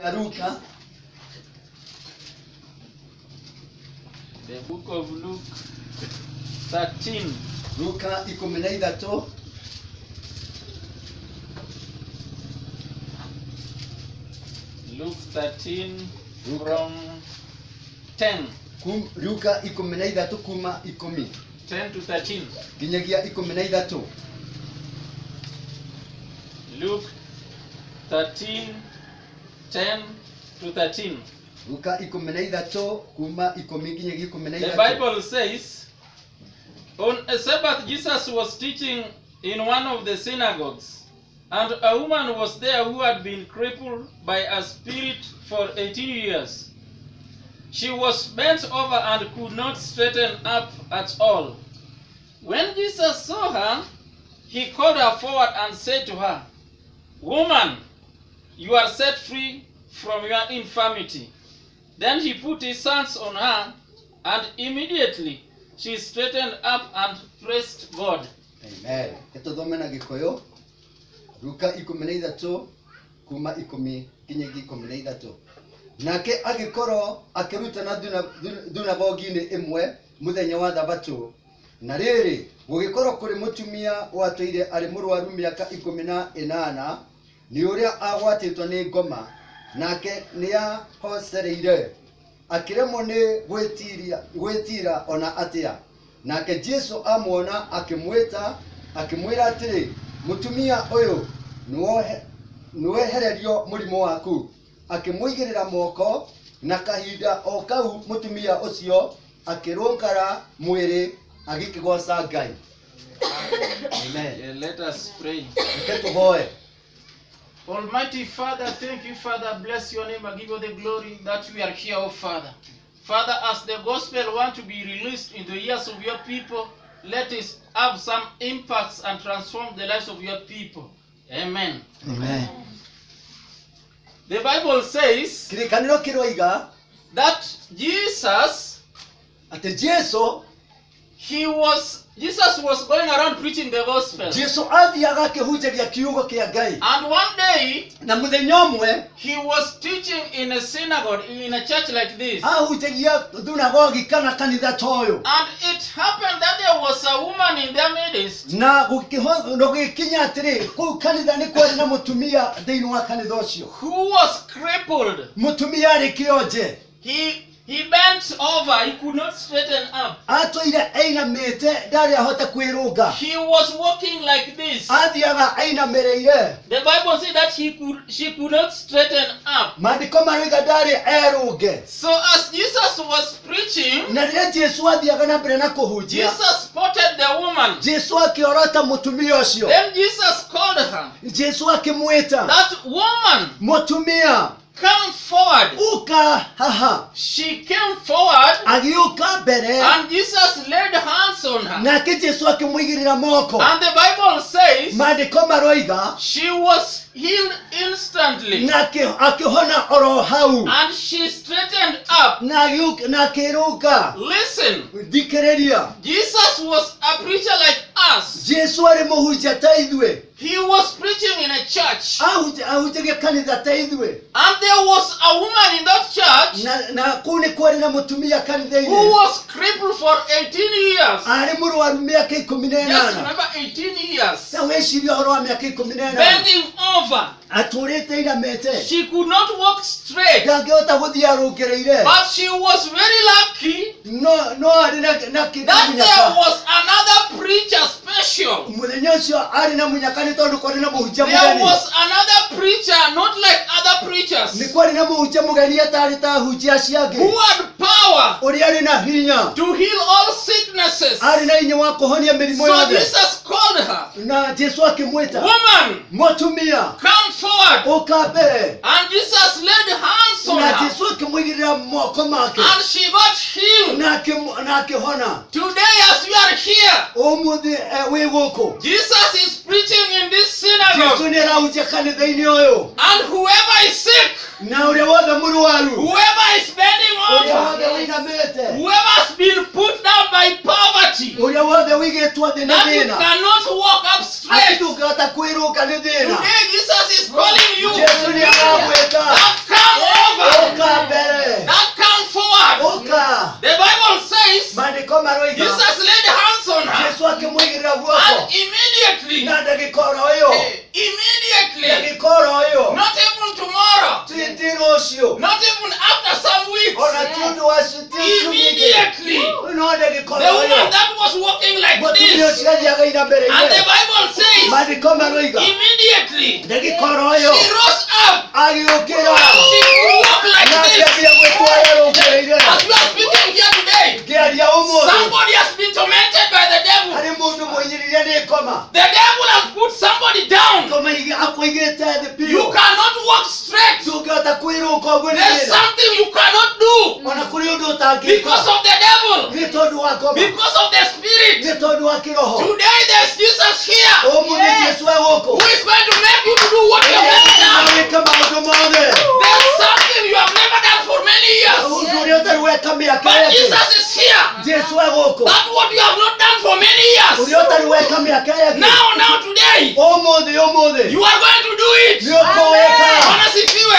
Luka. The book of Luke 13. Luka 13. Luke 13 from 10. Luka 13 kuma 10. 10 to 13. Kinyagia 13. Luke 13, 10 to 13. Luka 13 kuma 10 kinyagia 13. The Bible says, on a Sabbath Jesus was teaching in one of the synagogues, and a woman was there who had been crippled by a spirit for 18 years. She was bent over and could not straighten up at all. When Jesus saw her, he called her forward and said to her, "Woman, you are set free from your infirmity." Then he put his hands on her, and immediately she straightened up and praised God. Amen. Etodome na Gikoyo. Luka 13 kuma 10 kinyagia 13. Nake agikoro akirutana duna bogine imwe muthenya wa thabatũ. Na rĩrĩ gũgĩkorwo kũrĩ mũtumia watoire arĩ mũrwaru mĩaka 18 nĩ ũrĩa agwatĩtwo nĩ ngoma, nake nĩ ahocereire akĩremwo nĩ gwĩtira ona atĩa. Nake Jesu amuona akĩmwĩta akĩmwĩra atĩrĩ, "Mũtumia ũyũ nĩwehererio mũrimũ waku." Akĩmũigĩrĩra moko, na kahinda o kau mũtumia ũcio akĩrũngara mwĩrĩ agĩkĩgoca Ngai. Amen. Let us pray. Tuhoe. Almighty Father, thank you, Father. Bless your name. I give you the glory that we are here, oh Father. Father, as the gospel want to be released in the ears of your people, let it have some impacts and transform the lives of your people. Amen. Amen. The Bible says Kirikaniro kiroiga that Jesus was going around preaching the gospel. Jesu athiaga akĩhunjagia kiugo kĩa Ngai. And one day Na mũthenya ũmwe he was teaching in a synagogue, in a church like this. ahunjagia thunagogi kana kanitha ta ũyũ. And it happened that there was a woman in their midst Na gũgĩkinya atĩrĩ kũu kanitha nĩ kwarĩ na mũtumia thĩinĩ wa kanitha ũcio. who was crippled. Mũtumia arĩ kĩonje. He bent over, he could not straighten up. Atũire ainamĩte ndarĩ ahota kwĩrũnga. He was walking like this. Athiaga ainamĩrĩire. The Bible said that she could not straighten up. Maandĩko maroiga ndarĩ erũnge. So as Jesus was preaching, Na rĩrĩa Jesu athiaga na mbere na kũhunjia, Jesus spotted the woman. Jesu akĩorota mũtumia ũcio. Then Jesus called her. Jesu akĩmwĩta, That woman, mũtumia, come forward. uka haha. She came forward, Agĩũka mbere, and Jesus laid hands on her. nake Jesu akĩmũigĩrĩra moko. And the Bible says Maandĩko maroiga, she was healed instantly. nake akĩhona oro hau. And she straightened up. Na akĩrũnga. Listen, Thikĩrĩria. Jesus was a preacher like us. Jesu arĩ mũhunjia ta ithuĩ. He was preaching in a church. Ahunjagia kanitha ta ithuĩ. And there was a woman in that church Na kũu nĩ kwarĩ na mũtumia who kanitha-inĩ. was crippled for 18 years. Arĩ mũrwaru mĩaka 18. Just remember 18 years. Na wĩciria ũhoro wa mĩaka 18. Bending over. Atũrĩte ainamĩte. She could not walk straight. Ndangĩhota gũthiĩ arũngĩrĩire. But she was very lucky No arĩ na kĩndũ that there mũnyaka. was another preacher special. Mũthenya ũcio arĩ na mũnyaka nĩ tondũ kwarĩ na mũhunjia There mũgeni. was another preacher, not like other preachers, Nĩ kwarĩ na mũhunjia mũgeni atarĩ ta hunjia cia who angĩ. had power Ũrĩa arĩ na hinya. to heal all sicknesses. Arĩ na hinya wa kũhonia mĩrimũ So yothe. Jesus called her, Na Jesu akĩmwĩta, "Woman, mũtumia, come forward." ũka mbere. And Jesus laid hands on Na her, Jesu akĩmũigĩrĩra moko make. and she got healed. Na akĩhona. Today, as we are here, Ũmũthĩ wĩ gũkũ. Jesus is preaching in this Jesu synagogue, nĩ arahunjia kanitha-inĩ ũyũ. and whoever is sick, Na ũrĩa wothe mũrwaru. whoever is bending Ũrĩa over, wothe wĩinamĩte. whoever has been put down by poverty, Ũrĩa wothe wĩigĩtwo thĩ nĩ that you thĩna. cannot walk up straight. Atĩ ndũngĩhota kwĩrũnga nĩ thĩna. Today Jesus is calling you Jesu nĩ aramwĩta. that come ciathiaga ina mbere And the ine Bible says, maandiko maroiga immediately ndagikoro she yo rose up. agiukira She could walk like na this. akĩambia gwĩtwara rũngĩrĩire As we are speaking here today, ngĩaria ũmũthĩ somebody has been tormented by the devil. harĩ mũndũ mũhinyĩrĩrie nĩ ngoma The devil has put somebody down. ngoma akũigĩte thĩ You biũ cannot walk straight. ndũngĩhota kwĩrũnga ũguo nĩ There's thĩna something you cannot do ona kũrĩ ũndũ because ũtangĩka of the devil, nĩ tondũ wa ngoma because of the spirit. nĩ tondũ wa kĩroho Today there's Jesus here ũmũthĩ Jesũ e gũkũ who is going to make you to do what you have never done. wĩke maũndũ mothe There's something you have never done for many years. ũndũ ũrĩa ũtarĩ weka mĩaka But yake Jesus is here. Jesũ e gũkũ That's what you have not done for many years. ũrĩa ũtarĩ weka mĩaka yake Now today, ũmũthĩ you are going to do it. nĩ ũkũwĩka Bwana sifiwe.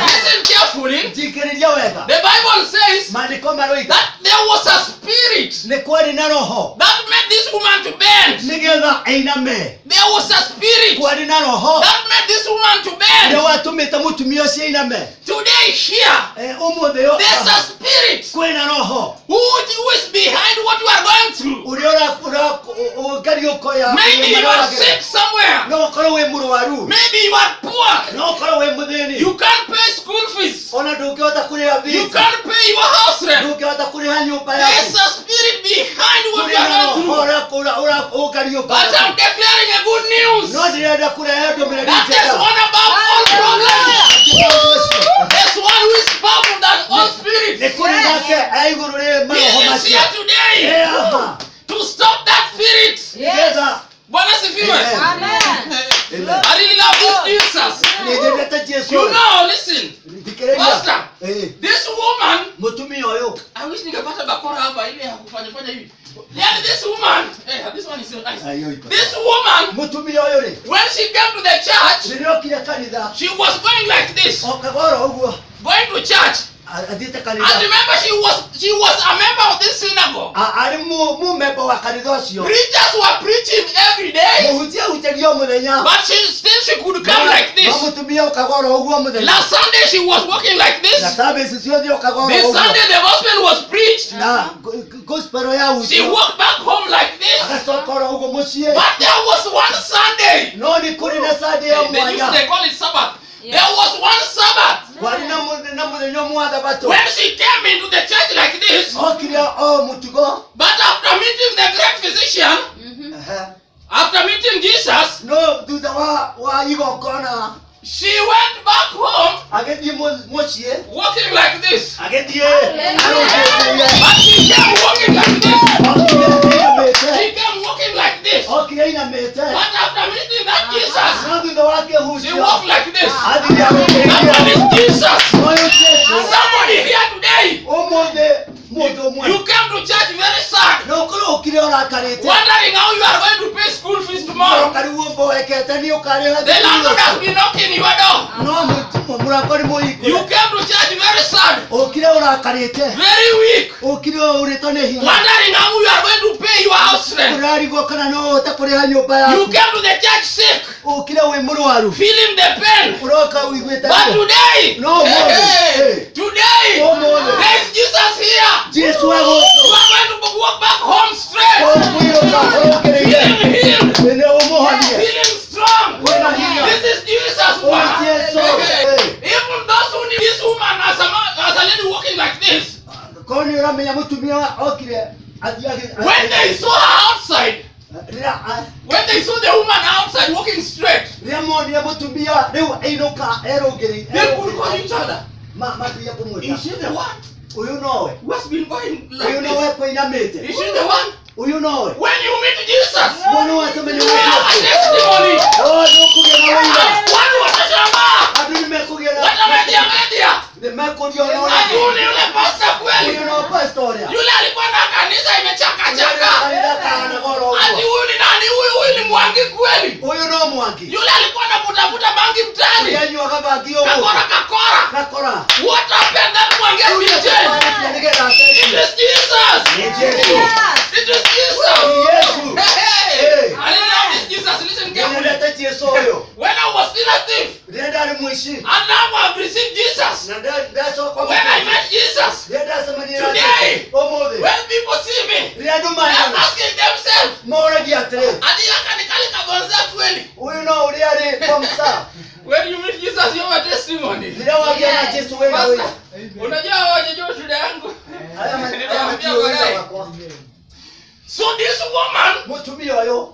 Listen carefully. thikĩrĩria wega The Bible says maandĩko maroiga that there was a spirit nĩ kwarĩ na roho that made this woman to bend. nĩgetha ainame There was a spirit kwarĩ na roho that made this woman to nĩ bend. watũmĩte mũtumia ũcio ainame Today here, ũmũthĩ there's a spirit kwĩna roho who is behind what you are going through. ũrĩa ũngariũkoya Maybe you are sick somewhere. no ũkorwo wĩ mũrwaru Maybe you are poor. no ũkorwo wĩ mũthĩni You can't pay school fees. ona ndũngĩhota kũrĩha You bithi can't pay your house rent. ndũngĩhota kũrĩha nyũmba There's yaku a spirit behind what you kũrĩ na are roho going through. ũngariũka But I'm declaring a good news. no ndĩrenda kũrehe ndũmĩrĩri That there's njega one above all problems. There's one who is powerful than all nĩ spirits. kũrĩ nake e igũrũ rĩ maroho He is macio here today aha to stop that spirit. nĩgetha Bwana sifiwe. Amen. I really love this Jesus. nĩnyendete Jesũ You know, listen. thikĩrĩria Pastor, this woman, mũtumia ũyũ I wish ningepata bakora hapa ile ya kufanya hivi. Yeah, this woman, this one is so nice. This woman, mũtumia ũyũ rĩ when she came to the church, rĩrĩa okire kanitha she was going like this, okagoro ũguo going to church. athiĩte And kanitha remember, she was a member of this synagogue. arĩ mũmemba wa kanitha ũcio Preachers were preaching every day, mũhunjia ahunjagia o mũthenya but still she could come like no this. mũtumia ũkagoro ũguo mũthenya Last Sunday she was walking like na this. service ciothe ũkagoro This ũguo Sunday the gospel was preached. na gospel ya She hutio walked back home like this. agacokora ũguo mũciĩ But there was one Sunday. no nĩ kũrĩ na Sunday ya mwanya They call it Sabbath. There was one Sabbath kwarĩ na mũthenya ũmwe wa thabatũ when she came into the church like this. okire o mũtugo But after meeting the great physician, after meeting Jesus, no thutha wa igongona she went back home agĩthiĩ mũciĩ walking like this. agĩthiĩ arũngĩtie But she came walking like this. okire ainamĩte She came walking like this. okire ainamĩte But after meeting that Jesus, no thutha wa she kĩhucio walked like this. athiĩ That one arũngĩtie is Jesus. ũyũ Jesũ Somebody here today, ũmũthĩ mũndũ ũmwe you came to church very sad, no ũkorwo ũkire ũrakarĩte wondering how you are going to pay school fees tomorrow. ũkarigwo mboekete nĩ ũkarĩha The landlord has been knocking your door. no mũrango nĩ You mũhingũre came to church very sad, ũkire ũrakarĩte very weak, ũkire ũrĩtwo nĩ hinya wondering how you are going to pay your house rent. ũrarigwo kana no ũhote kũrĩha nyũmba You yaku came to the church sick, ũkire wĩ mũrwaru feeling the pain. ũroka ũiguĩte But today, No, hey, today, No, no. there is Jesus here. Jesũ You agũkũ are going to walk back home straight, ũkwĩrũka ũrũkĩrĩire feeling healed, nĩ ũmũhonie feeling strong. wĩna hinya This is Jesus. ũyũ One. Jesũ Even those who knew this woman as a lady walking like this, korwo nĩ ũramenya mũtumia okire when they saw her outside, rĩrĩa when they saw the woman outside walking straight, monire mũtumia rĩu ainũka they could call each other. mathiĩ kũmwĩta Is she the one ũyũ nowe who has been going ũyũ like nowe this? kũinamĩte Is she the one? ũyũ nowe When you meet Jesus, mwana watamenya you have a testimony. nĩũkũgĩa na wĩira Watu watashangaa, andũ nĩmekũgĩa na watamedia nĩmekũria ati yule pastor kweli, ũyũ no pastoria yule alikuwa na kanisa imechakachaka, ati huyu ni nani? Huyu ni Mwangi kweli, ũyũ no Mwangi yule alikuwa anavutavuta bangi mtaani, yanyuaga bangi ũguo kakora. gakora What happened? That Mwangi has been changed. nĩgetha It is Jesus. Nĩ Jesũ. It is Jesus. Yesu. Hey. I love this Jesus. Listen listen carefully. nileta Yesu oyo When I was still a thief, nenda ali mwishi and now I've received Jesus. na ndaso kwa When I met Jesus, nenda samani today, omode when people see me, ndio they are maana asking themselves, mora giatre Adi akanikali kagonza kweli. huyu no uliari kwa msa When you meet Jesus, you have a testimony. ndio wagia na Yesu wewe Pastor, wewe unajua wajejo shule yangu. haya Niliwaambia matio baadaye. wako So this woman, mutumia oyo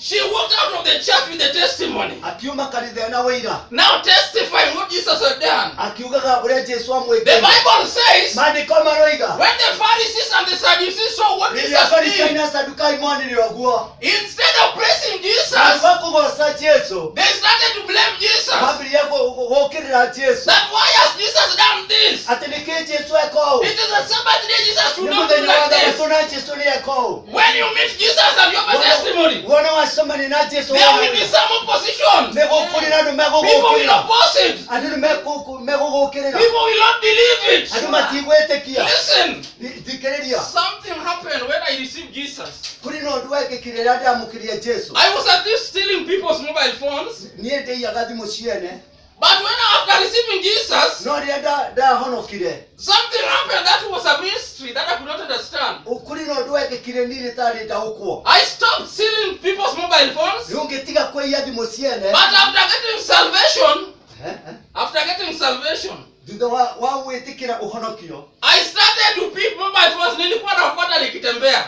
she walked out of the church with a testimony. akiuma kanitha na wira Now testifying what Jesus had done. akiugaga ule Yesu The amweke Bible says, maandiko maroiga when the Pharisees and the Sadducees saw what ni Jesus afari did, sana sadukai mwani nilioguo instead of praising Jesus, alikuwa kugosa Yesu they started to blame Jesus. mabili yako wokirira Yesu That why has Jesus done this? ati nikije Yesu yako It is a Sabbath day. Jesus should ni not do mwenye like wada this. kuna Yesu ni yako When you meet Jesus and you have a testimony, wana wasoma ni na Yesu there will be some opposition. mego kulira no mego People will gukirira oppose it. ati mego gukirira People will not believe it. ati matigwete kia Listen, dikiriria something happened when I received Jesus. kuri no ndweke kirira ndamukiria Yesu I was at least stealing people's mobile phones. niye ndi yagathi muciene But when after receiving Jesus, no ria da honokire something happened that was a mystery that I could not understand. ukuri no ndweke kire nili tari ndahukwo I stopped stealing people's mobile phones. yungetiga kwe yathi muciene But after getting salvation, thutha wa gwitikira uhonokio I started to pick mobile phones. Nilikuwa nafuata nikitembea.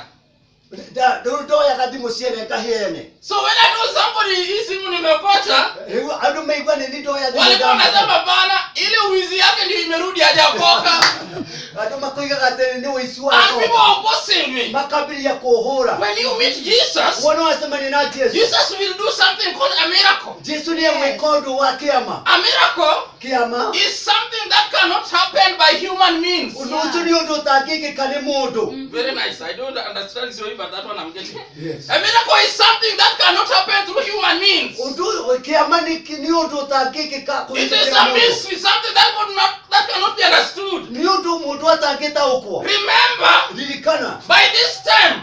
ndoyaga thimu ciene ngahiene So when I told somebody hii simu nimepata, riu andu maigua ni ndoya thimu walikuwa wanasema bana, ile uwizi yake ndio imerudi hajakoka. andu makoigaga atiri ni uici And people wako are opposing me. makambiria kuhura When you meet Jesus, wona wacemania na Jesu Jesus will do something called a miracle. Jesu ni gwika undu wa kiama A miracle kiama is something that cannot happen by human means. undu ucio ni undu utangikika ni mundu Very nice. I don't understand this way, but that one I'm getting. yes A miracle is something that cannot happen through human means. undu kiama ni undu utangikika It is a mystery, something that cannot be understood. ni undu mundu atangitaukwo Remember, ririkana by this time,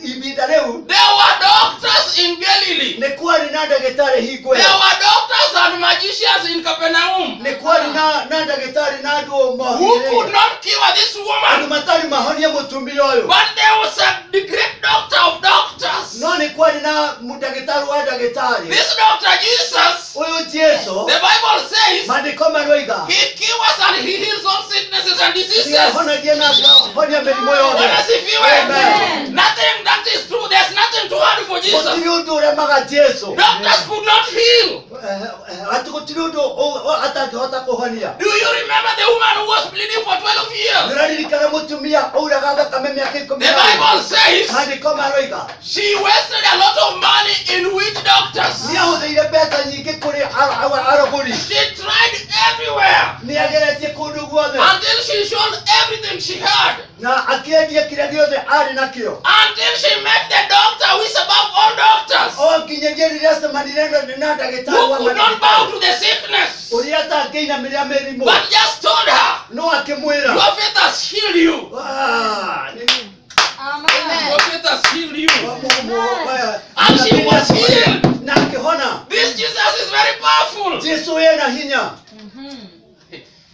ibinda riu there were doctors in Galilee. ni kwari na ndagitari hingwe There were doctors and magicians in Capernaum ni kwari na ndagitari na andu who could not cure this andu woman. matari mahonia mutumia uyu But there was the great doctor of doctors. no ni kwari na ndagitari wa ndagitari This doctor Jesus, uyu Jesu the Bible says, maandiko maroiga he cures and he heals all sicknesses and diseases. ndiahonagia na honia mĩrimũ yothe Wanasifiwe. Amen. Nothing that is true. There's nothing too hard for Jesus. gũtirĩ ũndũ ũremaga Jesu Doctors could not heal. ati gũtirĩ ũndũ atangĩhota kũhonia Do you remember the woman who was bleeding for 12 years? nĩũraririkana mũtumia ũraga thakame mĩaka The ikũmi Bible says maandĩko maroiga she wasted a lot of money in witch doctors. nĩahũthĩire mbeca nyingĩ kũrĩ arogũri She tried everywhere nĩageretie kũndũ guothe until she sold everything she had. na akĩendia kĩrĩa gĩothe arĩ nakĩo Until she met the doctor who is above all doctors, o nginyagia rĩrĩa acemanire na ndagĩtarĩ who wa could not bow mandagĩtarĩ to the sickness, ũrĩa atangĩinamĩrĩra mĩrimũ but just told her, no akĩmwĩra your faith has healed you. Amen. Your faith has healed you. And she was healed. na akĩhona This Jesus is very powerful. Jesu ena hinya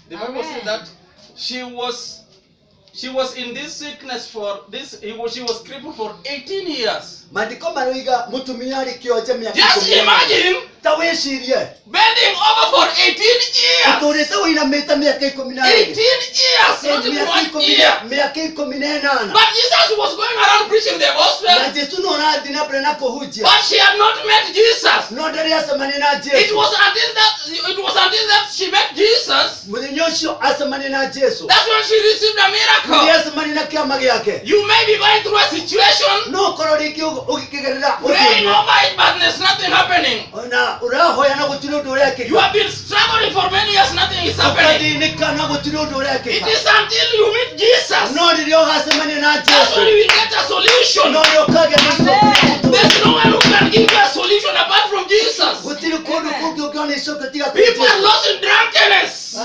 The Bible says that she was in this sickness for this. She was crippled for 18 years. maandĩko maroiga mũtumia arĩ kĩonje mĩaka Just ikũmi. imagine ta wĩcirie bending over for 18 years. ũtũrĩte wĩinamĩte mĩaka ikũmi na 18 ĩrĩ years, not in mĩaka 1 ikũmi year. mĩaka ikũmi na ĩnana But Jesus was going around preaching the na gospel. Jesu no arathiĩ na mbere na kũhunjia But she had not met Jesus. no ndarĩ acemania na It Jesu was until that she met Jesus. mũthenya ũcio acemania na Jesu That's when she received a nĩ miracle. acemania na kĩama gĩake You may be going through a situation, no ũkorwo rĩngĩ ũgĩkĩgerera praying ũndũ over it, but there's nothing happening. na ũrahoya na gũtirĩ ũndũ You ũrekĩka have been struggling for many years, nothing is happening. ũkathĩnĩka na gũtirĩ ũndũ It ũrekĩka is until you meet Jesus. no rĩrĩa ũgacemania na That's when Jesu you will get a solution. no nĩ ũkagĩa na icokio There's no one who can give you a solution apart from Jesus. gũtirĩ kũndũ kũngĩ ũngĩona icokio tiga kwĩ People are Jesu lost in drunkenness.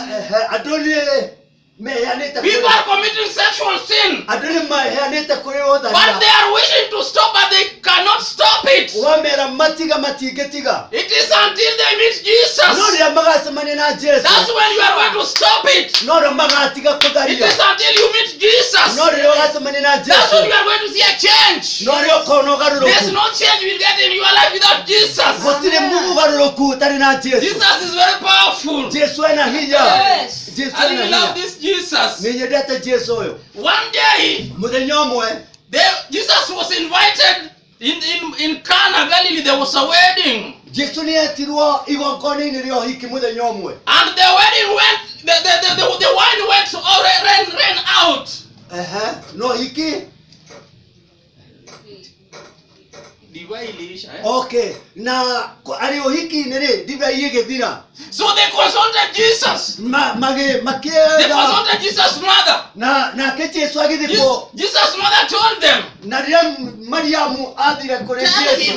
andũ People are committing sexual sin. But they are wishing to stop, but they cannot stop it. It is until they meet Jesus. That's when you are going to stop it. It is until you meet Jesus. That's when you are going to see a change. There's no change you will get in your life without Jesus. Jesus is very powerful. Yes. I really love this Jesus. One day, Jesus was invited in Cana, Galilee. There was a wedding. And the wedding went, the wine went, ran out. Okay. So they consulted Jesus. They consulted Jesus' mother. Jesus' mother told them,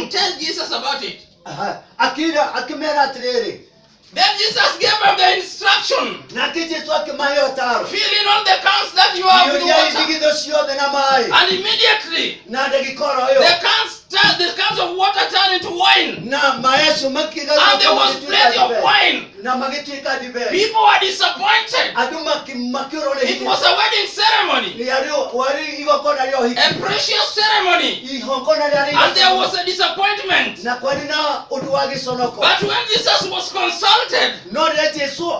tell Jesus about it. Then Jesus gave them the instruction. Fill in all the cans that you have with water. And immediately, the cans of water turned into wine. And there was plenty of wine. People were disappointed. It was a wedding ceremony. A precious ceremony. And there was a disappointment. But when Jesus was consulted,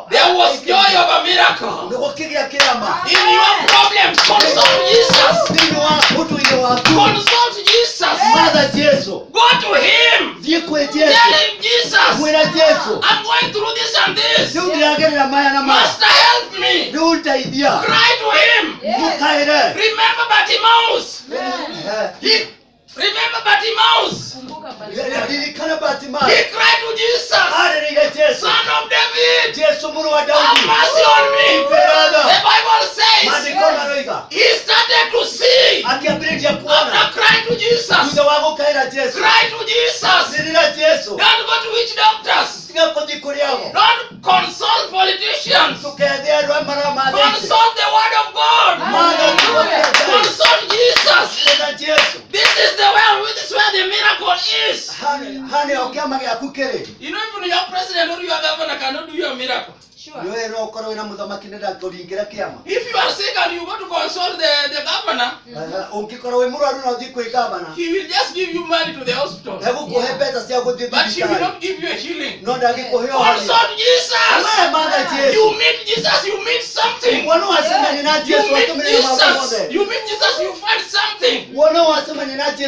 there was joy of a miracle. In your problem, consult Jesus. Consult Jesus. Go to him. Tell him, Jesus, I'm going through this and this. Master, help me. Cry to him. Yes. Remember Bartimaeus. Remember Bartimaeus. He cried to Jesus, Son of David, have mercy on me. The Bible says he started to see after crying to Jesus. Cry to Jesus. Don't go to witch doctors. Don't consult politicians. Consult the word of God. Consult Jesus. This is the way, this is where the miracle is. You know, even your president or your governor cannot do your miracle. Sure. If you are sick and you go to consult the governor, he will just give you money to the hospital. But he will not give you a healing. Consult Jesus. You meet Jesus, you meet something. You meet Jesus, you find something.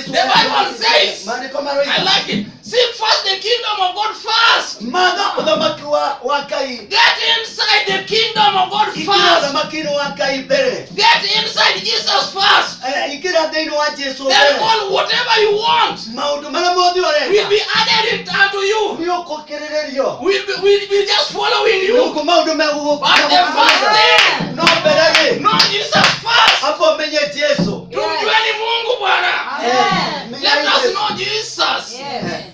The Bible says, I like it, seek first the kingdom of God first. Get inside the kingdom of God first. Get inside Jesus first. Then all whatever you want will be added unto you. We'll just following you. But the first thing, know Jesus first. Tumjueni Mungu Bwana. Let us know Jesus.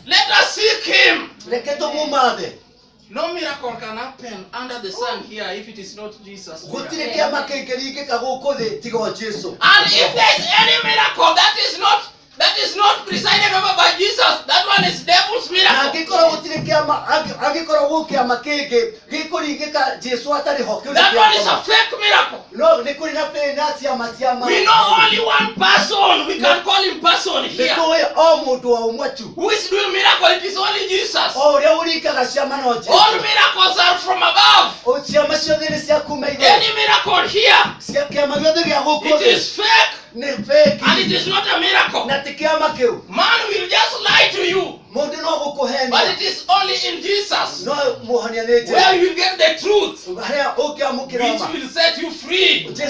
Let us seek him. No miracle can happen under the sun here if it is not Jesus. And if there's any miracle that is not presided over by Jesus, that one is devil's miracle. That one is a fake miracle. We know only one person. We can call him person here. Who is doing miracle? It is only Jesus. All miracles are from above. Any miracle here, it is fake. And it is not a miracle. Man will just lie to you. But it is only in Jesus where you will get the truth, which will set you free. The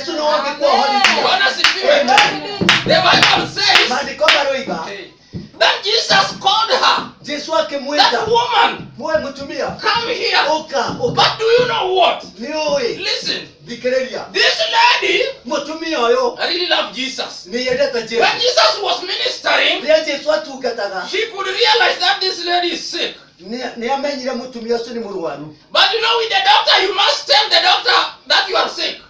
Bible says that Jesus called her, that woman, come here. But do you know what? Listen, this lady, I really love Jesus. When Jesus was ministering, she could realize that this lady is sick. But you know, with the doctor, you must tell the doctor that you are sick.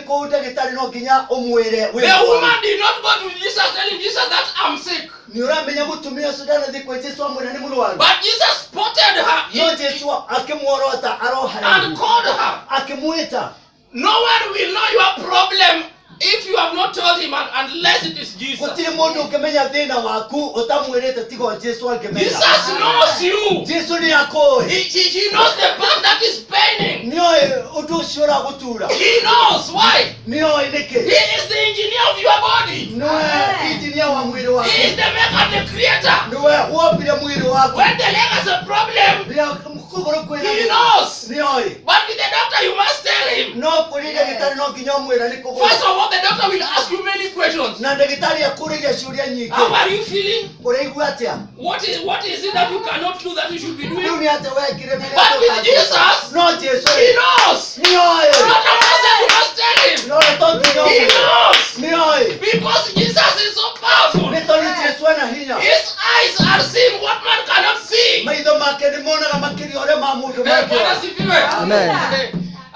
ko ndagitari no nginya umwire The woman did not go to Jesus telling Jesus that I'm sick. ni uramenya mutumia sudana thikwe Jesu amwira ni murwaru But Jesus spotted her no Jesu akimworota arohara and called her. akimwita. No one will know your problem if you have not told him unless it is Jesus. Gutiri mundu ukimenya thina waku utamwirite tigo Jesu akimenya. Jesus knows you. Jesu ni akoi. He knows the part that is paining. Niyo utushura gutura. He knows why. Niyo He ineke. is the engineer of your body. Niwe injinia wa mwili wako. He is the maker and the creator. Niwe uopile mwili wako. When the leg has a problem, Ndio mkuguru kwena. he knows. Niyo. But with the doctor, you must tell him. No kulile gitari no nginya mwira ni kuguru. First of all, the doctor will ask you many questions. Na ndagitari akuria ciuria nyingi. How are you feeling? Uraigua atia? What is it that you cannot do that you should be Riu doing? ni ate wekire mbere. But with Jesus, no Jesu. he knows. Niyo. Not a person, you must tell him. No tongi no. He knows. Niyo. Because Jesus is so powerful. Ni toni Jesu ana hinya. His eyes are seeing what man cannot see. Maitho make ni mona kama kiri ore ma mundu Bwana make. sifiwe. Amen.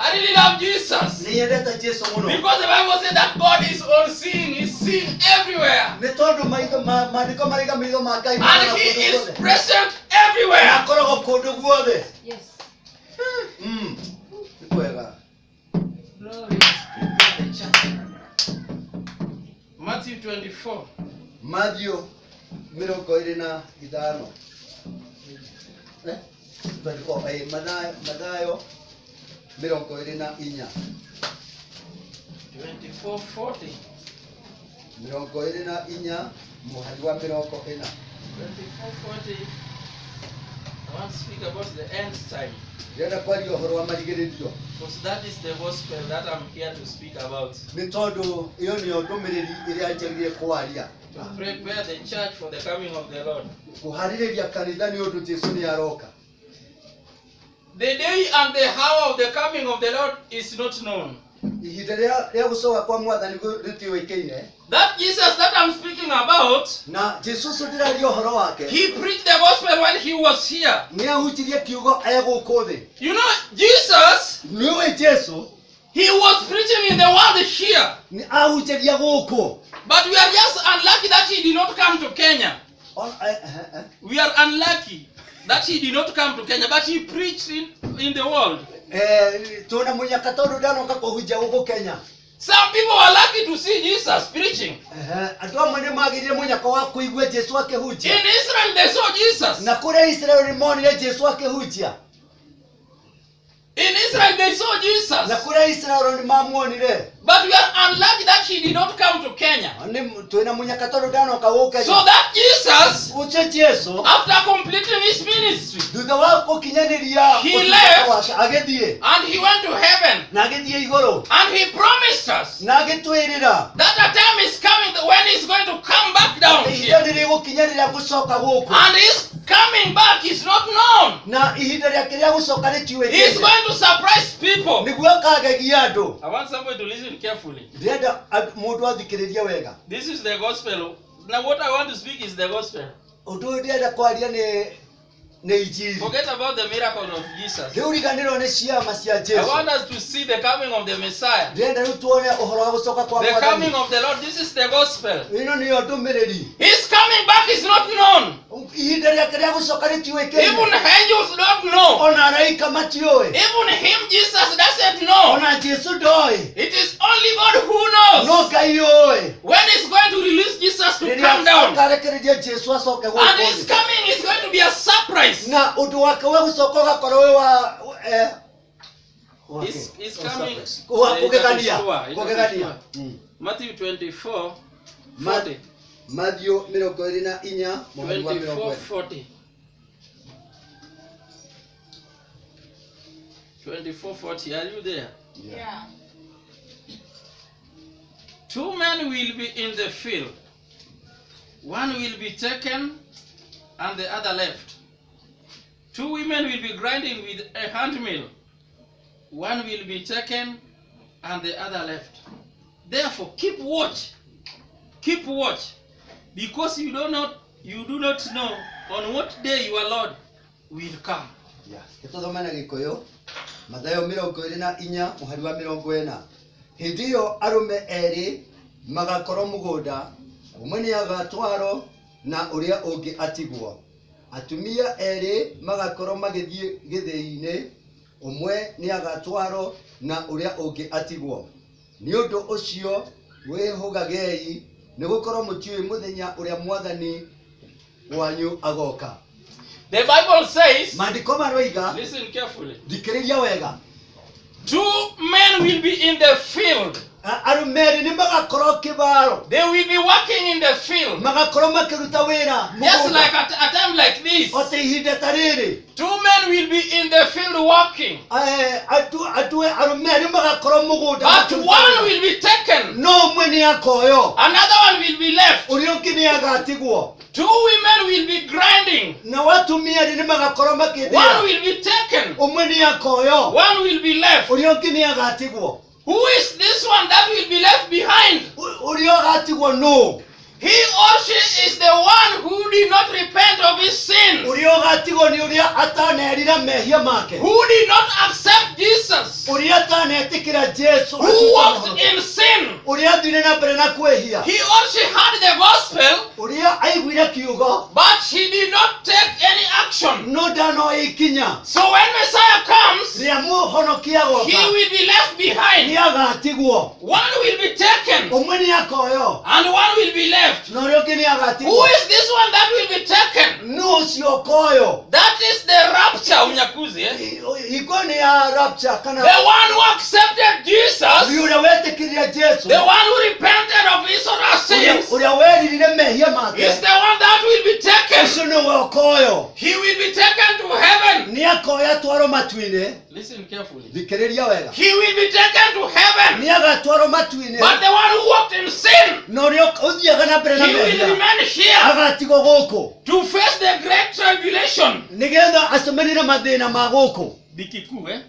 I really love Jesus. Niendeta Jesu muno. Because the Bible says that God is all seeing. He's seeing everywhere. Ni tondu maitho maandiko mariga maitho ma Ngai And he is present everywhere. akorogo kundu guothe. Yes. Ni kwega. Matthew 24. Matthew 25. 24 Mathayo 24. 24:40. 24 muhari wa 40. 24:40. I want to speak about the end time. Ndenda kwaria uhoro wa marigiririo. Because that is the gospel that I'm here to speak about. Ni tondu iyo ni ndumiriri iria njagire kwaria. To prepare the church for the coming of the Lord. Kuhaririria kanitha ni undu Jesu ni aroka. The day and the hour of the coming of the Lord is not known. Ihinda ria gucoka kwa mwathani ritiuikaine. That Jesus that I'm speaking about, Na Jesu sudiraria uhoro wake. he preached the gospel when he was here. Ni ahutirie kiugo eguku thi. You know, Jesus, Niwe Jesu he was preaching in the world here. ni ahutiria guku. But we are just unlucky that he did not come to Kenya. We are unlucky that he did not come to Kenya, but he preached in the world. Tuna munyaka tondu ndanoka kuhunjia guku Kenya. Some people are lucky to see Jesus preaching. Andu amwe ni magirire munyaka wa kuigua Jesu akihunjia. In Israel they saw Jesus. Na kure Israeli monire Jesu akihunjia. In Israel they saw Jesus. Na kure Israeli ni mamuonire. But we are unlucky that he did not come to Kenya. Ni tuna munyaka tondu ndanoka guku Kenya. So that Jesus, Uche Jesu after completing his ministry, thutha wa gukinyaniria He left. agithie and he went to heaven, na agithie iguru and he promised us na agitwirira that a time is coming when he's going to come back down ihinda here. riri gukinyanira gucoka guku And his coming back is not known. na ihinda riake ria gucoka He's ritiuikite going to surprise people. niguo akagegia andu. I want somebody to listen carefully. Ndienda mundu athikiririe wega. This is the gospel. Now what I want to speak is the gospel. Undu ndienda kwaria ni injili. Forget about the miracle of Jesus. Riu riganirwo ni ciama cia I Jesu. want us to see the coming of the Messiah. Ndienda riu tuone uhoro wa gucoka kwa The coming Mwathani. of the Lord. This is the gospel. Ino niyo ndumiriri. His coming back is not known. Ihinda riake ria gucoka ritiuikite. Even angels don't know. Ona araika matioi. Even him, Jesus doesn't know. Ona Jesu ndoi. It is only God who knows No Ngai oi. when he's going to release Jesus to Riria come down. akarekereria Jesu acoke And his guku. coming is going to be a surprise. Na undu wake wa gucoka ugakorwo wi wa His coming. kugegania. Itakushtua. Kugegania. Matthew 24, Ma- 40. Matthew 24 muhari wa 40. 24:40. 24:40. Are you there? Yeah. Two men will be in the field. One will be taken and the other left. Two women will be grinding with a handmill. One will be taken and the other left. Therefore, keep watch. Keep watch. Because you do not know on what day your Lord will come. Gĩtũthome na Gĩkũyũ. Mathayo 24 muhari wa 40. hindi iyo arume eri magakorwo mugunda umwe ni agatwaro na uria ungi atigwo atumia eri magakorwo magithie githei-ini umwe ni agatwaro na uria ungi atigwo ni undu ucio wihugagei ni gukorwo mutiui muthenya uria mwathani wanyu agoka. The Bible says, Maandiko maroiga listen carefully, thikiriria wega 2 men will be in the field. arumeri ni magakorwo kibaro They will be working in the field. magakorwo makiruta wira Just like at a time like this, ote ihinda tariri 2 men will be in the field working. atu arumeri magakorwo mugunda But one will be taken, no mwe ni akoyo another one will be left. uria ungi ni agatigwo 2 women will be grinding. na watumia ni magakorwo One makithia will be taken, umwe ni akoyo one will be left. uria ungi ni agatigwo Who is this one that will be left behind? uria agatigwo no He or she is the one who did not repent of his sin, uria agatigwo ni uria atanerira mehia make who did not accept Jesus, uria atanetikira Jesu who walked in sin. uria thire na mbere na kwehia He or she had the gospel, uria aiguire kiugo but she did not take any action. no ndano ikinya So when Messiah comes, ria muhonokia he goka will be left ni behind. agatigwo One will be taken, umwe ni akoyo and one will be left. na uria ungi ni Who agatigwo is this one that will be taken? no ucio koyo That is the rapture, unyakuzi, eh? iko ni ya rapture kana The one who accepted Jesus, uria wetikiria Jesu the one who repented of his or her sins, uria weririre mehia is make the one that will be taken. ucio ni we koyo He will be taken to heaven. ni akoya twaro matuine Listen carefully. thikiriria wega He will be taken to heaven. ni agatwaro matuine But the one who walked in sin, na uria uthiaga na mbere na he will mehia remain here agatigwo guku to face the great tribulation. nigetha acemanire mathina ma guku Bikiku, eh?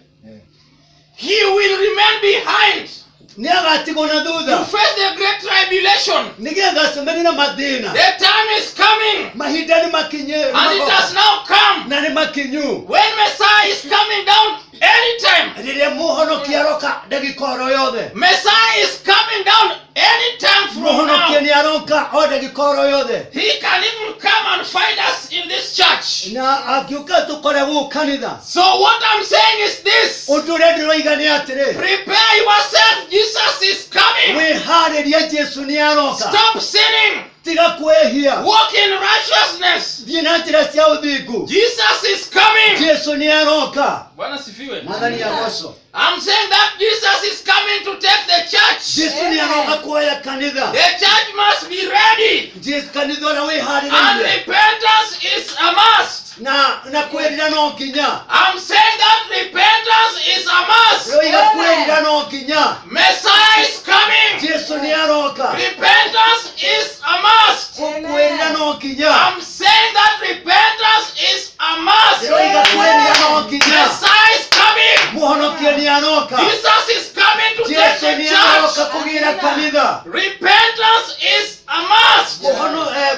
He will remain behind ni agatigwo na to thutha face the great tribulation. nigetha acemanire mathina The time is coming, mahinda ni makinye and it has now come. na ni makinyu When Messiah is coming down anytime, riria muhonokia aroka ndagika oro yothe Messiah is coming down anytime from muhonokia now. ni aroka o ndagika oro yothe He can even come and find us in this church. na akiuka tukore gũkũ kanitha So what I'm saying is this: ũndũ ũrĩa ndĩroiga nĩ atĩrĩ prepare yourself, Jesus is coming. wĩharĩrie Jesu nĩ aroka Stop sinning. tiga kwĩhia Walk in righteousness. thiĩ na njĩra cia ũthingu Jesus is coming. Jesu nĩ aroka Bwana sifiwe. mwathani agocwo I'm saying that Jesus is coming to take the church. Jesu nĩ aroka kuoya kanitha The church must be ready. Jesu kanitha ũrĩa And wĩharĩrĩirie repentance is a must. na kwĩrira no nginya I'm saying that repentance is a must. roiga kwĩrira no nginya Messiah is coming. Jesu nĩ aroka Repentance is a must. kwĩrira no nginya I'm saying that repentance is a must. roiga kwĩrira no nginya Messiah is coming. muhonokia nĩ aroka Jesus is coming to take Jesu the nĩ aroka church. kũgĩra kanitha Repentance is a must.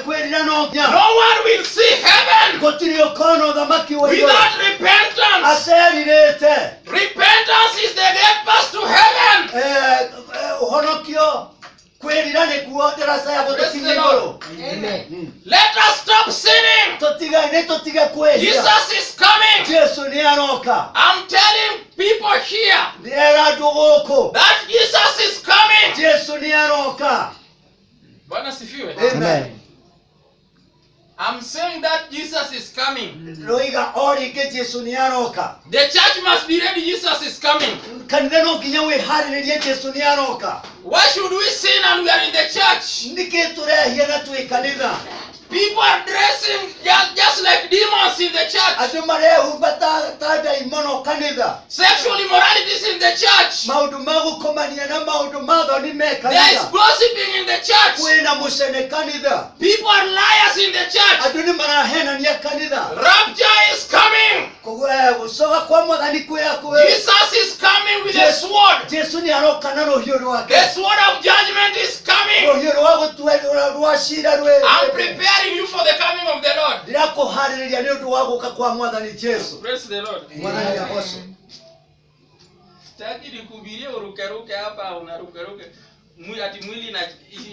kwĩrira no nginya No one will see heaven gũtirĩ ũkona ũthamaki wa igũrũ without repentance. acerirĩte Repentance is the gate pass to heaven. ũhonokio kwĩrira nĩkuo ndĩraca ya gũtũkinyia igũrũ Let us stop sinning. tũtige kwĩhia Jesus is coming. Jesu nĩ aroka I'm telling people here ndĩrera andũ gũkũ that Jesus is coming. Jesu nĩ aroka Bwana sifiwe. Amen. I'm saying that Jesus is coming. roiga o rĩngĩ Jesu nĩ aroka The church must be ready. Jesus is coming. kanitha no nginya wĩharĩrĩrie Jesu nĩ aroka Why should we sin and we are in the church? nĩkĩ tũrehia na twĩ kanitha People are dressing just like demons in the church. andũ marehumba ta ndaimono kanitha Sexual immoralities in the church. maũndũ ma gũkomania na maũndũ ma thoni me There is kanitha gossiping in the church. kwĩna mũcene kanitha People are liars in the church. andũ nĩ marahenania kanitha Rapture is coming. gũcoka kwa mwathani kwĩ hakuhĩ Jesus is coming with a sword. Jesu nĩ aroka na rũhiũ rwake The sword of judgment is coming. rũhiũ rwa gũtua rwa cira I'm preparing you for the coming of the Lord. ndĩrakũharĩrĩria nĩ ũndũ wa gũka kwa mwathani Jesu Praise the Lord. mwathani agocwo Sitaki nikuhubirie urukeruke hapa unarukeruke. Ati mwili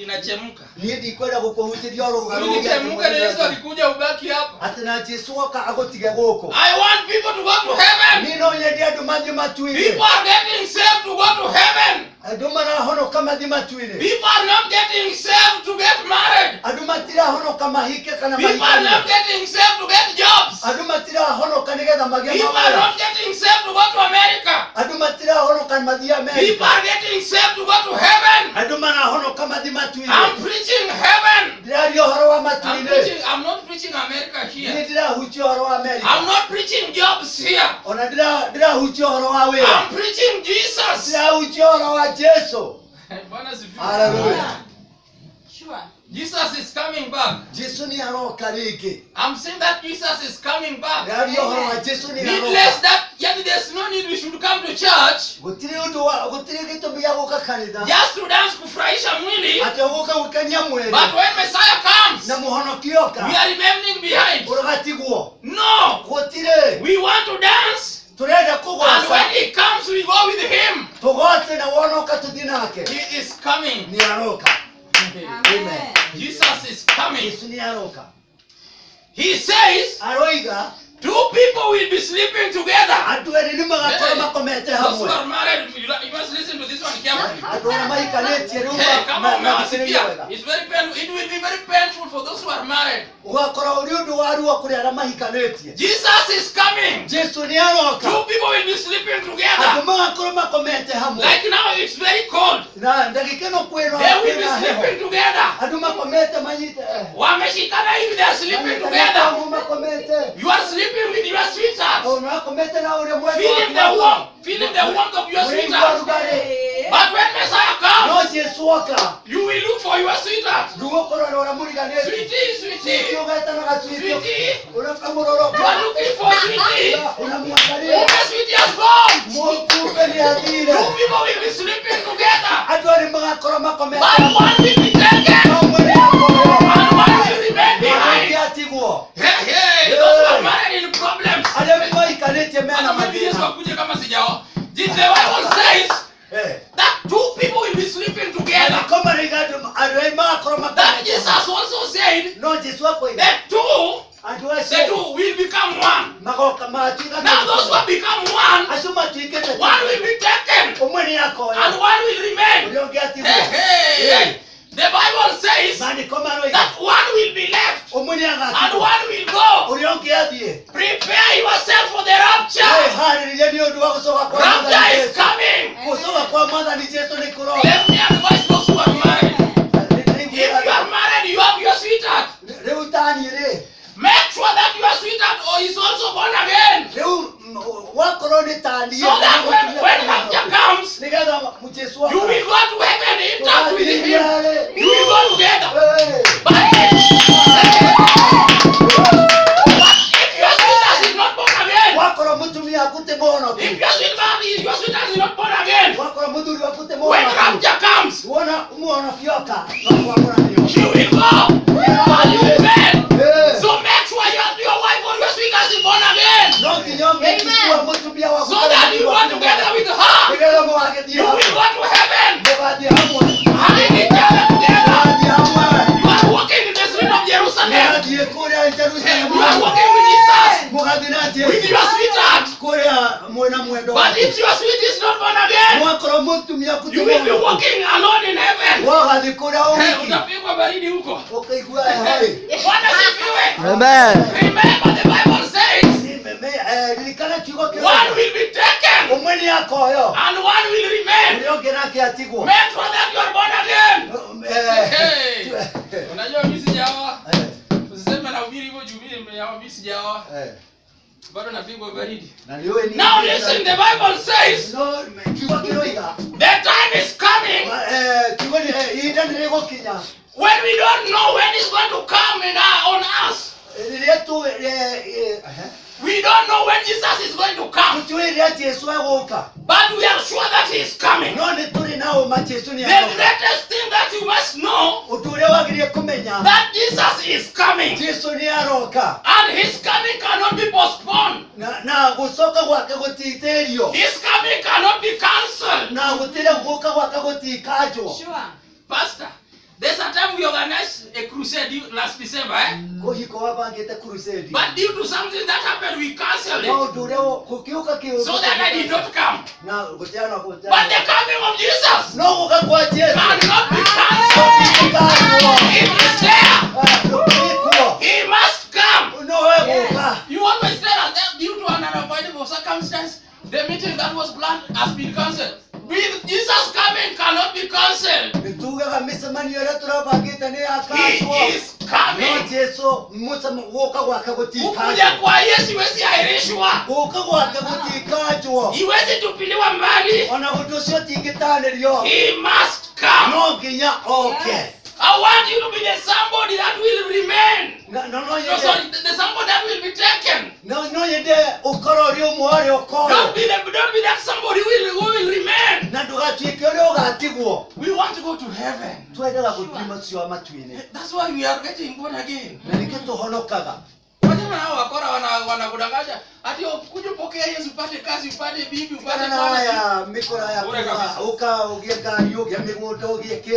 inachemka. Niĩ ndikwenda gũkũhutĩria Mwili ichemka na Yesu alikuja ubaki hapa. atĩ na Jesũ oka agũtige gũkũ. I want people to go to heaven. Niĩ no nyende andũ mathiĩ matu-inĩ. People are getting saved to go to heaven. Andũ marahonoka mathiĩ matu-inĩ. People are not getting saved to get married. Andũ matirahonoka mahike kana People are mahikanie. not getting saved to get jobs. Andũ matirahonoka nĩgetha magĩe People are mawĩra. not getting saved to go to America. Andũ matirahonoka mathiĩ People Amerika. are getting saved to go to heaven. Andũ marahonoka mathiĩ matu-inĩ. I'm preaching heaven. Ndĩraria ũhoro wa I'm matu-inĩ. not preaching America Niĩ here. ndĩrahutia ũhoro wa Amerika. I'm not preaching jobs here. Ona ndĩrahutia ũhoro wa wĩra. I'm preaching Jesus. Ndĩrahutia ũhoro wa Jesũ. Bwana sifiwe. Hallelujah. Sure. Jesus is coming back. Jesũ nĩ aroka rĩngĩ. I'm saying that Jesus is coming back. Ndĩraria ũhoro wa Jesũ nĩ Needless aroka. that, yet there's no need we should come to church Gũtirĩ gĩtũmi gĩa gũka kanitha. just to dance kufurahisha mwili. Atĩ ũgũka gũkenia mwĩrĩ. But when Messiah comes, Na mũhonokia oka. we are remaining behind. Ũgatigwo. No, Gũtirĩ. we want to dance. Tũrenda And kũgoca. when he comes, we go with him. Tũgoce na wonoka tũthiĩ nake. He is coming. Nĩ aroka. Amen. Jesus is coming. Jesũ nĩ aroka. He says, Aroiga two people will be sleeping together. andũ erĩ nĩ magakorwo makomete Those who hamwe. are married, you must listen to this one carefully. Andũ arĩa mahikanĩtie rĩu Hey, come on, magĩcĩrĩrio wega. it's very painful. It will be very painful for those who are married. Ũgakorwo ũrĩ ũndũ wa ruo kũrĩ arĩa mahikanĩtie. Jesus is coming. Jesũ nĩ aroka. Two people will be sleeping Andũ together. magakorwo makomete hamwe. Like now, it's very cold. Na ndagĩka ĩno kwĩna They will be kwĩna heho. sleeping together. Andũ makomete manyite. Wameshikana hivi, they are sleeping together. Andũ makomete. You are sleeping with your sweetheart. Ona makomete na ũrĩa mwendwa Feeling the warmth. Feeling the warmth of your sweetheart. But when Messiah No comes, Jesũ oka. you will look for your sweetheart. Ndũgũkorwo na ũrĩa mũriganĩtie. Sweetie, sweetie. Ũgetanaga sweetie. Sweetie. Ũrakamũroroko. You are looking for sweetie. Unamwangalia. Where sweetie has gone. Mũkumbe nĩ athire. Two people will be sleeping together. Andũ erĩ magakorwo makomete. But one will be taken. No ũmwe nĩ akoyo. And one will remain Na behind. ũngĩ atigwo. Hey, hey, those who are married in problems. Arĩa mahikanĩtie mena Hata maybe Yesu mathĩna. akuje kama sijao. The Bible says Eh. that two people will be sleeping together. Kama nĩ andũ erĩ magakorwo That makomete. Jesus also said No Jesũ akoiga. that two, Andũ the acio two will become one. magoka matuĩka. Now those who have become one, acio matuĩkĩte. one will be taken Ũmwe nĩ akoyo. and one will remain. Ũrĩa ũngĩ atigwo. Hey, hey. The Bible says Maandĩko maroiga. that one will be left Ũmwe nĩ and agatigwo. one will go. Ũrĩa ũngĩ athiĩ. Prepare yourself for the rapture. Wĩharĩrĩrie nĩ ũndũ wa gũcoka kwa Rapture Mwathani is Jesũ. coming. Gũcoka kwa Mwathani Jesũ nĩ kũroka. Let me advise those who are married. If you are married, you have your sweetheart. Rĩu tani rĩ. Make sure that your sweetheart is also born again. Rĩu wakorwo nĩ tani. So that when rapture comes, nĩgetha Jesũ you will go to heaven in touch with him. You will go together. Hey. But if your sweetheart is not born again, Wakorwo mũtumia aku ti mũhonoku. if your sweetheart is not born again, Wakorwo mũthuri waku ti when mũhonoku. rapture comes, Wona mũhonoki oka. No kwamũranio. you will go and you will remain. Hey. So make sure your wife or your sweetheart is born again, No nginya ũngĩkua mũtumia waku. so that you go together with her. Nĩgetha mũgagĩthiĩ You will hamwe. go to heaven, Mũgathiĩ hamwe. having each other together. Mũgathiĩ hamwe. You are walking in the street of Jerusalem. Mũgathiĩ kũrĩa Jerusalemu. You are walking with Jesus, Mũgathiĩ na with Jesũ. your sweetheart. Kũrĩa mwena mwendo But waku. if your sweet is not born again, Mwakorwo mũtumia aku ti you will be mũhonoku. walking alone in heaven. Wagathiĩ kũrĩa Hey, ũwiki. utapigwa baridi huko. Ũkaigua hoi. Bwana sifiwe. Amen. Remember the Bible says Ririkana kiugo kĩu. one will be taken Ũmwe nĩ akoyo. and one will remain. Ũrĩa ũngĩ nake atigwo. Make sure that you are born again. Hey. Eh, Unajua mimi sijaoa. eh, Usiseme na ubiri hivyo juu mimi sijaoa. eh. Bado napigwa baridi. Na nĩ ũĩ nini- Now listen, the Bible says No, kiugo kĩroiga. the time is coming Kiugo ihinda nĩ rĩgũkinya. when we don't know when it's going to come on us. Rĩrĩa We don't know when Jesus is going to come, tũtiũĩ rĩrĩa Jesũ egũka. but we are sure that he is coming. No nĩ tũrĩ na ũma Jesũ nĩ The egũka. greatest thing that you must know, Ũndũ ũrĩa wagĩrĩire kũmenya. that Jesus is coming, Jesũ nĩ aroka. and his coming cannot be postponed. Na gũcoka gwake gũtitĩrio. His coming cannot be cancelled. na gutire guka gwaka gutikajwo Sure. Pastor, there's a time we organized a crusade last December, eh? kuhiko wabangite crusade But due to something that happened, we cancelled no it. ndureo kukiuka kiu So that I did not come. na gutiana But the coming of Jesus no guka kwa Jesu cannot be cancelled. It is there. He must come. no guka You always tell us that due to an unavoidable circumstance, the meeting that was planned has been cancelled. With Jesus coming cannot be cancelled. nitugaga misemanio ira turabangite ni He akajwo is no coming. Jesu musema guka gwaka Kukuja gutikajwo kwa Yesu iwezi ahirishwa. guka gwaka gutikajwo Iwezi tupiliwa mbali. ona gutucio tingitanirio He must come. no nginya oke I want you to be the somebody that will remain. no No, sorry, the somebody that will be taken. no yende ukoro ri umwari okoro Don't be that somebody who will remain. na ndugatuike uri ugatigwo We want to go to heaven. twendaga gutima cio amatuini That's why we are getting born again. na niki tuhonokaga Wajana hao wakora wanakudanganya ati ukuje pokea Yesu upate kazi upate bibi upate kana bwana. ya mikora ya Bure kabisa. uka ugie ngari ugie migundo ugie ki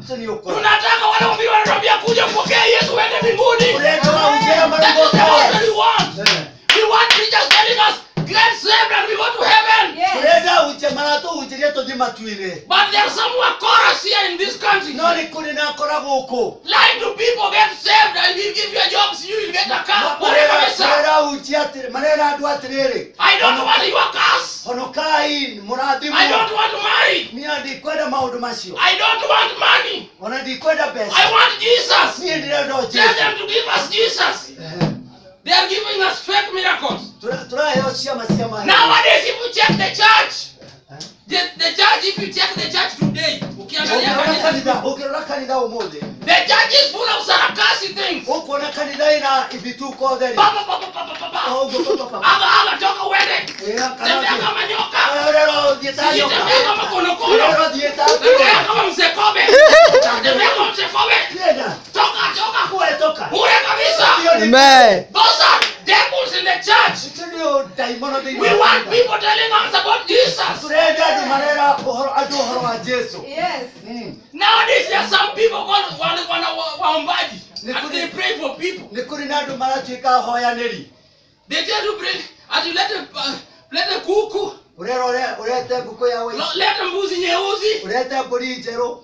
tuni ukoro Tunataka wale wambi wanatuambia kuja pokea Yesu uende mbinguni. urenda wa ujera That marugo is the kwa one that we want. We want preachers telling us get saved and we go to heaven. Yes. urenda uje marato ujirie tuthi matuini But there are some who are chorus here in this country. no ni kuri na kora guku Lying to people, get saved, I will give you a job, so you will get a car. Whatever it is. marera uje atire marera andu atiriri I don't want your cars. honokai murathimu I don't want to marry. niä ndikwenda maå ndå macio I don't want money. ona ndikwenda mbeca I want Jesus. niä ndä renda Tell them to give us Jesus. They are giving us fake miracles. tå raheo ciama cia mahe Nowadays, if you check the church, the church, if you check the church today, ukiangalia kanisa, å kä rora kanitha å må thä the church is full of sarcastic things. å kuona kanitha ina ibituko theri Papa, papa, papa, papa. Aga, toka uende. Tembea kama nyoka. rero thiä ta Tembea kama konokono. rero thiä ta Tembea kama msekobe. Tembea kama msekobe. thiä Toka. kuwe toka Bure kabisa. Amen. Those are devils in the church. icio nä å ndaimono thä We want people telling us about Jesus. tå renda andå marera andå å horo wa jesu Yes. Nowadays, there are some people called waombaji. And they pray for people. nä kå rä na andå maratuä ka hoyanä ri They tell you pray. And you let a kuku, å rete ngå kå ya wä let a mbuzi nyeusi. å rete mbå ri njerå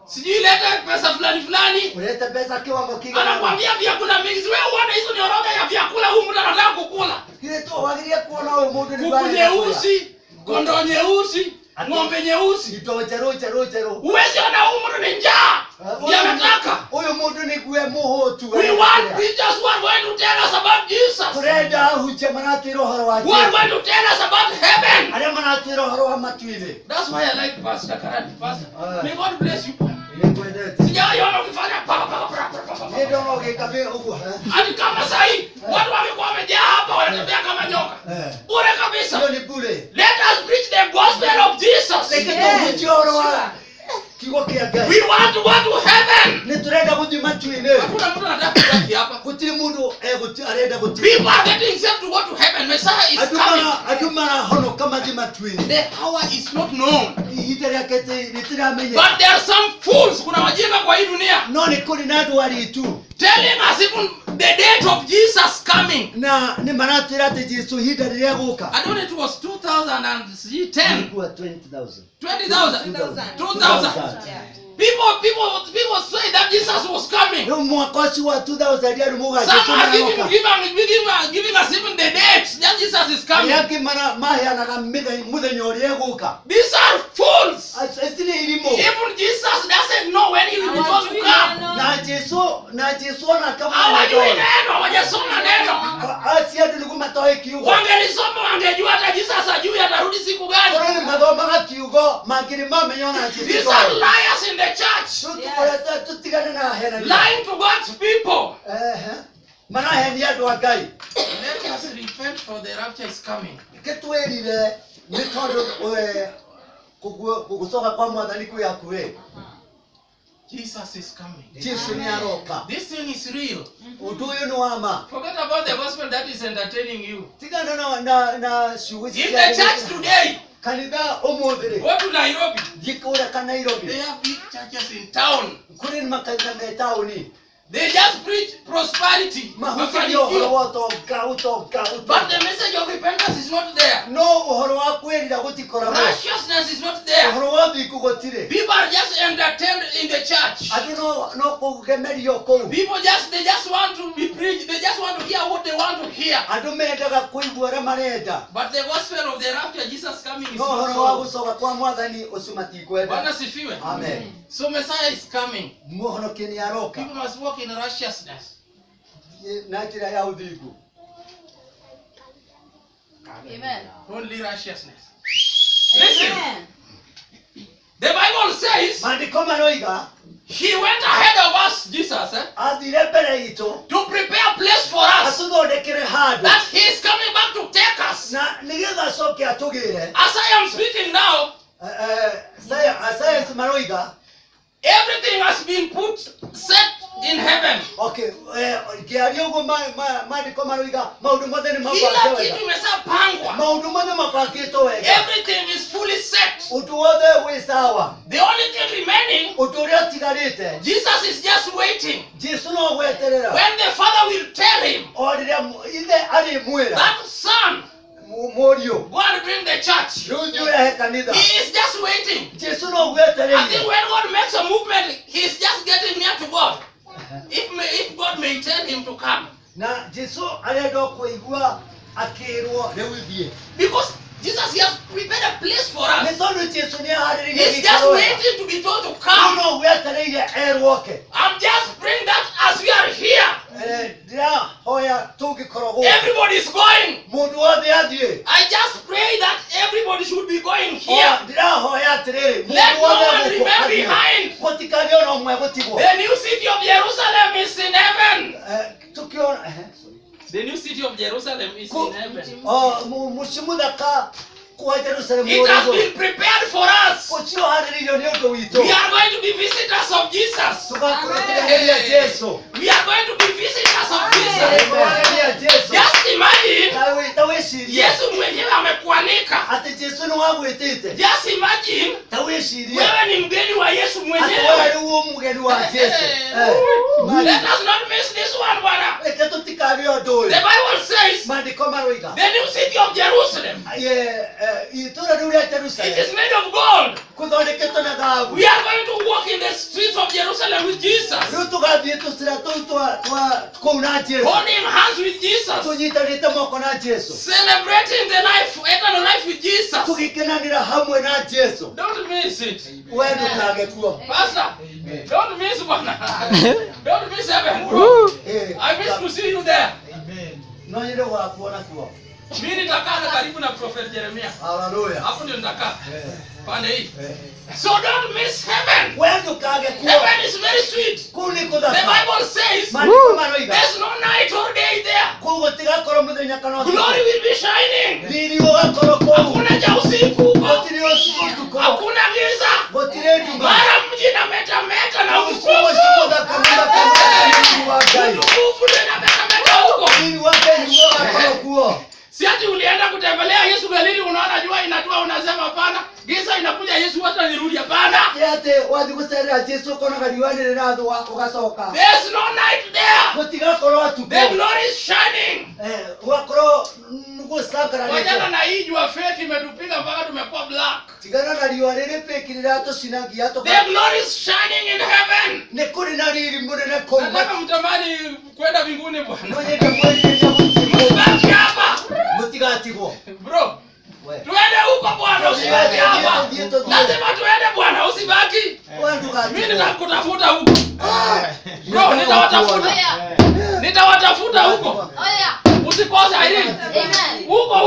Sijui leta pesa fulani. å rete mbeca kä wango kä igana Anakwambia vyakula mingi. Wewe uone hizo ni orodha ya vyakula huyu mtu anataka kukula. kile tu wagirie kuona huyu mundu ni Kuku baya nyeusi, kondoo nyeusi, ng'ombe nyeusi. ito jero Huwezi ona huyu mtu ni njaa. Ndiye anataka. huyu mundu ni gwe muhutu We want preachers who are going to tell us about Jesus. kurenda huje manatiro horo wa Who are Jesu going to tell us about heaven. ale manatiro horo wa matuile That's why I like Pastor Karani. Pastor, may God bless you. ile kwendete Sijaona ukifanya pa. ile ndio ngekabe huko Hadi kama sahi watu wamekuwa wamejaa hapa wanatembea kama nyoka. Bure kabisa. hiyo ni bure Let us preach the gospel of Jesus. leke tu horo wa kigo kia gai We want to go to heaven. ni turenda guthi matuile Hakuna mtu anataka kubaki hapa. guti mundu guti arenda guti People are getting saved to go to heaven. Messiah is coming. adumana hono kama di matuile The hour is not known. itera kete nitiramenya But there are some fools. Kuna wajinga kwa hii dunia. no ni kuri na andu ari tu Telling us even the date of Jesus coming. na ni maratira ati Jesu hinda riria guka I don't know, it was 2010. ilikuwa 20,000 20,000. 2000. Yeah. People say that Jesus was coming. no mwaka ucio wa 2000 ari muga Some Jesu are maragoka giving us even the dates that Jesus is coming. yake mana maheanaga muthenya uria guka These are fools. asitini irimo Even Jesus doesn't know when he will be told to come. na Jesu ona kama Hawajui neno, hawajasoma neno. asi andu nigumatoe kiugo Wangelisoma wangejua hata Jesus ajui atarudi siku gani. koroni mathomaga kiugo mangiri mamenya ona These Jesu are liars in the church. tutukorete tutigane na hena Lying to God's people. marahenia andu a Ngai Let us repent for the rapture is coming. ketwirire ni tondu gucoka kwa mwathani kwi hakuhi Jesus is coming. Jesu ni aroka This thing is real. undu uyu ni wama Forget about the gospel that is entertaining you. tigana na ciugo In the church today, kanitha umuthiri Go to Nairobi. jikura ka Nairobi They have big churches in town. kuri makanitha me tauni They just preach prosperity. mahukario horo woto But the message of repentance is not there. no uhoro wa kwirira gutikora Righteousness is not there. uhoro wa thiku gutire People are just entertained in the church. adu no kugemerio kou People they just want to be preached. They just want to hear what they want to hear. adu mendaga kuigua ra marenda But the gospel of the rapture, Jesus coming, is no not uhoro wa so. gucoka kwa mwathani ucumati kwenda Bwana sifiwe. amen So Messiah is coming. muhonokia ni aroka People must walk in righteousness. na njira ya uthingu Amen. Only righteousness. Listen, Amen. the Bible says maandiko maroiga he went ahead of us, Jesus, athire mbere itu to prepare a place for us. atuthondekere handu That he is coming back to take us. na nigetha acoke atugire As I am speaking now, science maroiga everything has been set in heaven. okay kiario uguo maandiko maroiga maundu mothe ni Kila mabangĩtwo kitu wega imeshapangwa. maundu mothe mabangĩtwo wega Everything is fully set. undu wothe wi sawa The only thing remaining, undu uria utigarite Jesus is just waiting. jesu no gweterera When the Father will tell him, o riria ithe arimwira that son, mũriũ go and bring the church. rĩu thiĩ ũrehe kanitha He is just waiting. jesu no I think gwetereire when God makes a movement, he is just getting near to God. If God may tell him to come. na jesu arenda kũigua akĩrwo rĩu thiĩ Because Jesus he has prepared a place for nĩ us. tondũ jesu nĩ aharĩrĩirie He's just gĩikaro wega. waiting to be told to Rĩu come. no gwetereire erwo ke I'm just praying that as we are here, ndĩrahoya tũngĩkorwo gũkũ everybody is going. mũndũ wothe athiĩ I just pray that everybody should be going here. ndĩrahoya atĩrĩrĩ Let mũndũ no wothe one gũkũ remain athiĩ behind. gũtikagĩe ona ũmwe gũtigwo The new city of Jerusalem is in heaven. tũkĩona The new city of Jerusalem is in heaven. mũciĩ mũthaka kwa jerusalemu It has been prepared for us. ũcio ũharĩrĩirio nĩ ũndũ witũ We are going to be visitors of Jesus. tũgakorwo tũreheria jesu We are going to be visitors of Jesus. tũreheria jesu Just imagine, ta wĩcirie Yesu mwenyewe amekuanika. atĩ jesu nĩ wagwĩtĩte Just imagine, ta wĩcirie wewe ni mgeni wa Yesu atĩ wewe mwenyewe. rĩu mũgeni wa jesu Let us not miss this one, bwana. reke tũtikagĩe ũndũ The ũyũ Bible says, maandĩko maroiga the new city of Jerusalem, itũũra rĩu rĩa it jerusalemu is made of gold. kũthondeketwo na thahabu We are going to walk in the streets of Jerusalem with Jesus, rĩu tũgathiĩ tũcĩra tũu kũu na jesu holding hands with Jesus, tũnyitanĩte moko na jesu celebrating the life, eternal life with Jesus. tũgĩkenanĩra hamwe na jesu Don't miss it. we ndũkage kuo Pastor, don't miss one. Don't miss heaven, bro. I wish to see you there. no nyende gũgakuona kuo Mimi nitakaa na karibu na Prophet Jeremiah. haleluya Hapo ndio nitakaa. Pande hii. So don't miss heaven. we ndũkage kuo Heaven is very sweet. kũu nĩ The kũthaka Bible says maandĩko maroiga there's no night or day there. kũu gũtigakorwo mũthenya kana ũtukũ Glory will be shining. riri ũgakorwo kũu Hakuna cha usiku huko. gũtirĩ ũtukũ Hakuna giza. gũtirĩ nduma Mara mji na meta na ũtukũ ũcio mũthaka mũthaka mũthaka wa Ngai utukufu na meta huko. riri wa Ngai nĩguo ũgakorwo kuo Si ati ulienda kutembelea Yesu Galili, unaona jua inatua, unasema hapana, giza inakuja, Yesu hata nirudi, hapana. ate wathi gũcerera jesu ũkonaga riũa nĩ rĩrathũa ũgacoka There's no night there. gũtigakorwo ũtukũ The glory is shining. ũgakorwa Wajana gũcangara na hii jua fake imetupiga mpaka tumekuwa black. tigana na riũa rĩrĩ fake rĩratũcinagia The glory is shining in heaven. nĩ kũrĩ na riri mũnene kũu Nataka mtamani kwenda mbinguni bwana. nonyende mwĩrĩria Baki hapa. gũtigatigwo Bro, tuende huko bwana, usibaki hapa. Lazima tuende bwana, usibaki. Mimi nitakutafuta huko. Bro, nitawatafuta. Nitawatafuta huko. Oh yeah. Usikose Irene. Amen. Huko